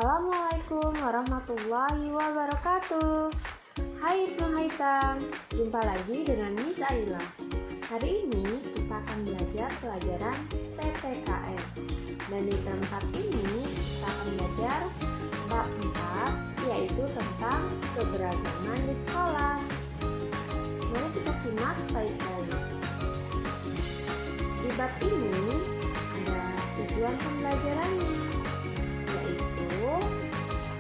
Assalamualaikum warahmatullahi wabarakatuh. Hai Ibnu Haitam, jumpa lagi dengan Miss Aila. Hari ini kita akan belajar pelajaran PPKN. Dan di tempat ini kita akan belajar bab 4, yaitu tentang keberagaman di sekolah. Mari kita simak baik-baik. Di bab ini ada tujuan pembelajarannya, yaitu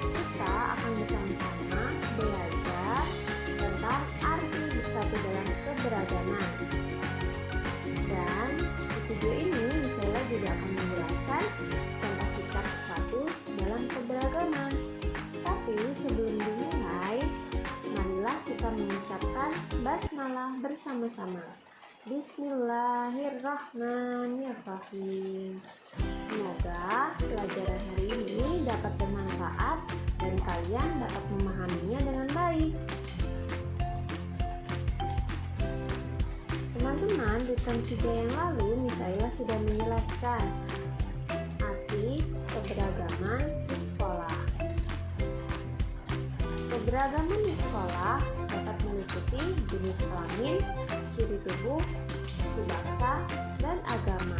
kita akan bersama-sama belajar tentang arti bersatu dalam keberagaman. Dan di video ini saya juga akan menjelaskan contoh sikap bersatu dalam keberagaman. Tapi sebelum dimulai, marilah kita mengucapkan basmalah bersama-sama. Bismillahirrahmanirrahim. Semoga pelajaran hari ini dapat bermanfaat dan kalian dapat memahaminya dengan baik. Teman-teman, di term 3 yang lalu Misaila sudah menjelaskan arti keberagaman di sekolah. Keberagaman di sekolah dapat meliputi jenis kelamin, ciri tubuh, suku bangsa, dan agama.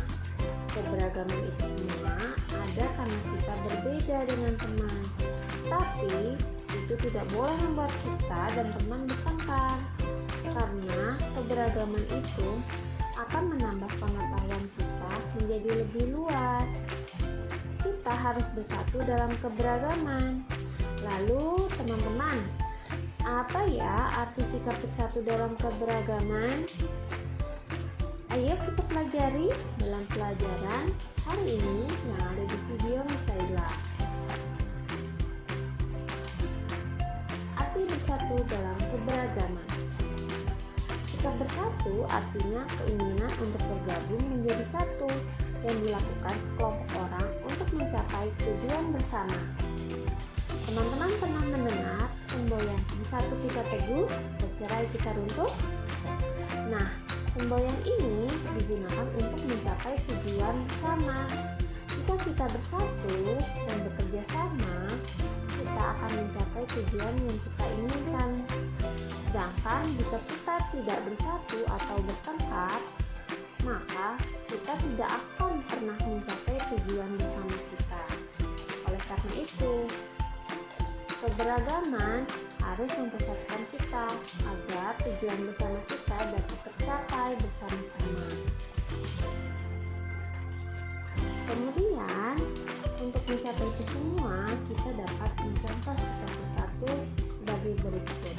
Keberagaman itu semua ada karena kita berbeda dengan teman. Tapi itu tidak boleh membuat kita dan teman bertengkar, karena keberagaman itu akan menambah pengetahuan kita menjadi lebih luas. Kita harus bersatu dalam keberagaman. Lalu teman-teman, apa ya arti sikap bersatu dalam keberagaman? Ayo kita pelajari dalam pelajaran hari ini yang ada di video Misaila. Arti bersatu dalam keberagaman. Sikap bersatu artinya keinginan untuk bergabung menjadi satu yang dilakukan sekelompok orang untuk mencapai tujuan bersama. Teman-teman pernah mendengar semboyan bersatu kita teguh, bercerai kita runtuh? Nah, semboyan ini digunakan untuk mencapai tujuan bersama. Jika kita bersatu dan bekerja sama, kita akan mencapai tujuan yang kita inginkan. Sedangkan jika kita tidak bersatu atau bertengkar, maka kita tidak akan pernah mencapai tujuan bersama kita. Oleh karena itu, keberagaman harus mempersatukan kita agar tujuan bersama kita dapat tercapai bersama-sama. Kemudian, untuk mencapai itu semua, kita dapat mencontoh sikap bersatu sebagai berikut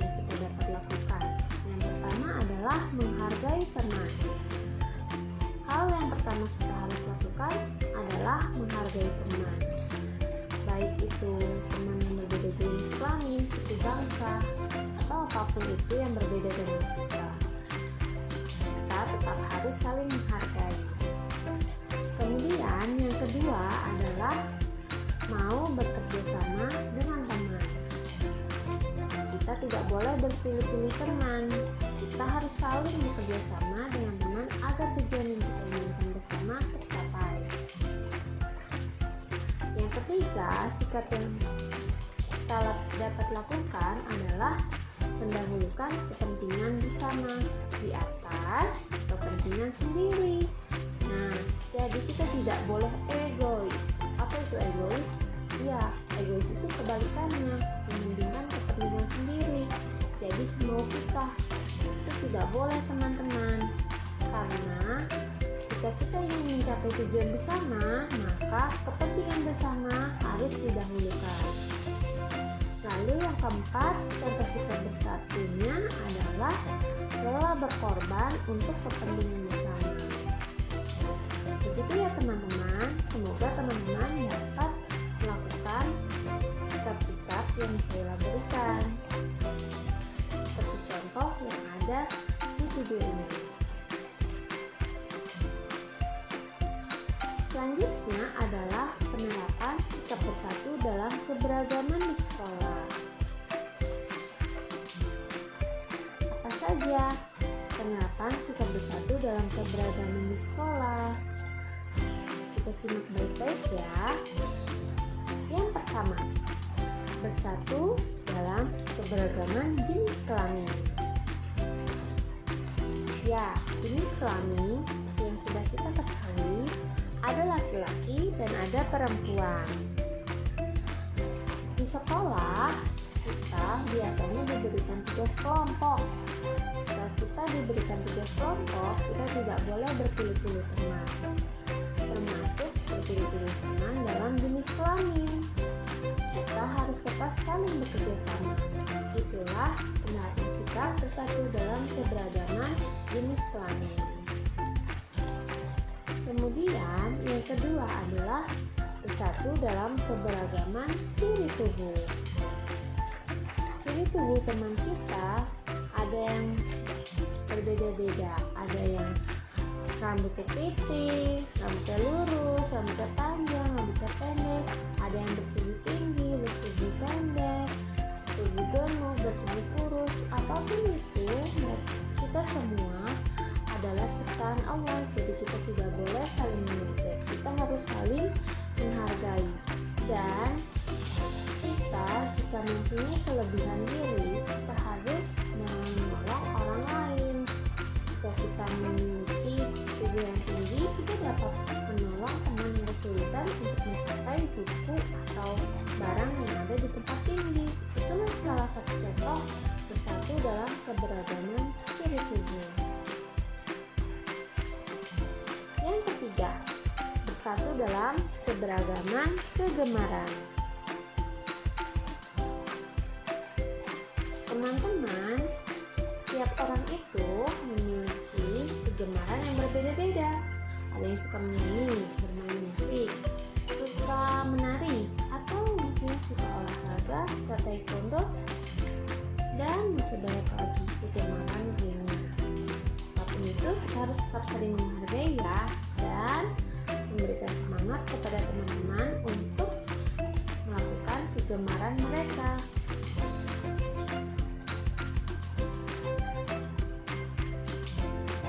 yang kita dapat lakukan. Yang pertama adalah menghargai teman. Hal yang pertama kita harus lakukan adalah menghargai teman. Baik itu teman yang berbeda jenis kelamin, suku bangsa, atau apapun itu yang berbeda dengan kita. Kita tetap harus saling menghargai. Kemudian yang kedua adalah mau bekerja sama dengan teman. Kita tidak boleh berpilih-pilih teman. Kita harus saling bekerja sama dengan teman agar tujuan yang kita inginkan bersama tercapai. Yang ketiga, sikap yang kita dapat lakukan adalah mendahulukan kepentingan bersama di atas kepentingan sendiri. Nah, jadi kita tidak boleh egois. Apa itu egois? Ya, egois itu kebalikannya, mementingkan kepentingan sendiri. Jadi semau kita itu tidak boleh, teman-teman. Karena jika kita ingin mencapai tujuan bersama, maka kepentingan bersama harus didahulukan. Lalu yang keempat, contoh sikap bersatunya adalah rela berkorban untuk kepentingan bersama. Begitu ya teman-teman, semoga teman-teman dapat melakukan sikap-sikap yang saya berikan seperti contoh yang ada di video ini. Selanjutnya adalah penerapan sikap bersatu dalam keberagaman di sekolah. Apa saja penerapan sikap bersatu dalam keberagaman di sekolah? Kita simak baik-baik ya. Yang sama. Bersatu dalam keberagaman jenis kelamin. Ya, jenis kelamin yang sudah kita ketahui ada laki-laki dan ada perempuan. Di sekolah, kita biasanya diberikan tugas kelompok. Setelah kita diberikan tugas kelompok, kita tidak boleh berpilih-pilih teman, termasuk berpilih-pilih teman dalam jenis kelamin. Kita harus tetap saling bekerja sama. Itulah penerapan sikap bersatu dalam keberagaman jenis kelamin. Kemudian yang kedua adalah bersatu dalam keberagaman ciri tubuh. Ciri tubuh teman kita ada yang berbeda-beda. Ada yang rambutnya putih, rambutnya lurus, rambutnya panjang, rambutnya pendek. Ada yang bertubuh tinggi, bertubuh pendek, bertubuh gemuk, bertubuh kurus. Apapun itu, kita semua adalah ciptaan Allah. Jadi kita tidak boleh saling mengejek. Kita harus saling menghargai. Dan kita jika mempunyai kelebihan diri, kita harus menolong orang lain. Jika kita memiliki tubuh yang tinggi, kita dapat menolong teman yang kesulitan untuk mencapai buku atau barang yang ada di tempat tinggi. Itulah salah satu contoh bersatu dalam keberagaman ciri tubuh. Yang ketiga, bersatu dalam keberagaman kegemaran. Teman-teman, setiap orang itu memiliki kegemaran yang berbeda-beda. Ada yang suka menyanyi, bermain musik, suka menari, atau mungkin suka olahraga, suka taekwondo, dan masih banyak lagi kegemaran lainnya. Apapun itu, kita harus tetap saling menghargai ya, dan memberikan semangat kepada teman-teman untuk melakukan kegemaran mereka.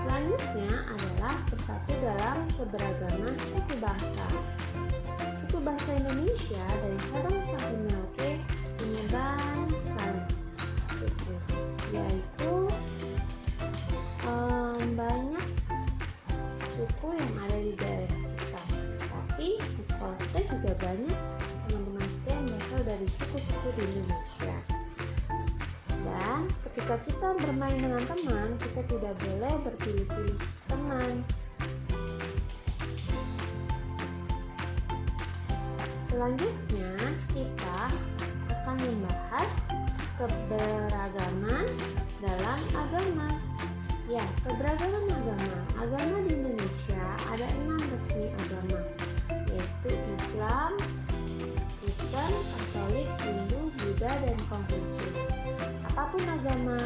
Selanjutnya adalah bersatu dalam keberagaman suku bangsa. Suku bangsa Indonesia dari Sabang sampai Merauke punya banyak sekali suku, yaitu banyak suku yang ada di daerah kita. Tapi di sekolah kita juga banyak teman-teman kita yang berasal dari suku-suku di Indonesia. Dan ketika kita bermain dengan teman, kita tidak boleh berpilih-pilih teman. Selanjutnya, kita akan membahas keberagaman dalam agama. Ya, keberagaman agama. Agama di Indonesia ada 6 resmi agama, yaitu Islam, Kristen, Katolik, Hindu, Buddha, dan Konghucu. Apapun agama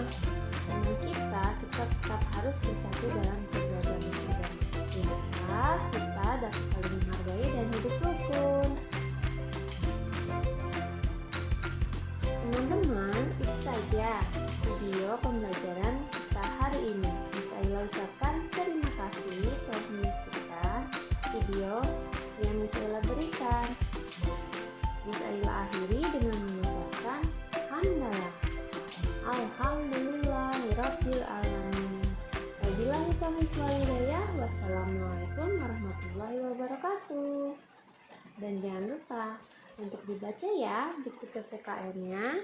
teman kita tetap harus bersatu dalam keberagaman agama. Sehingga kita dapat saling menghargai dan hidup rukun. Teman-teman, itu saja video pembelajaran kita hari ini. Saya ucapkan terima kasih telah menyaksikan video yang saya berikan. Saya akhiri dengan mengucapkan hamdalah. Alhamdulillahirabbil alamin. Wabillahi taufiq wal hidayah. Wassalamualaikum warahmatullahi wabarakatuh. Dan jangan lupa untuk dibaca ya buku PPKN-nya.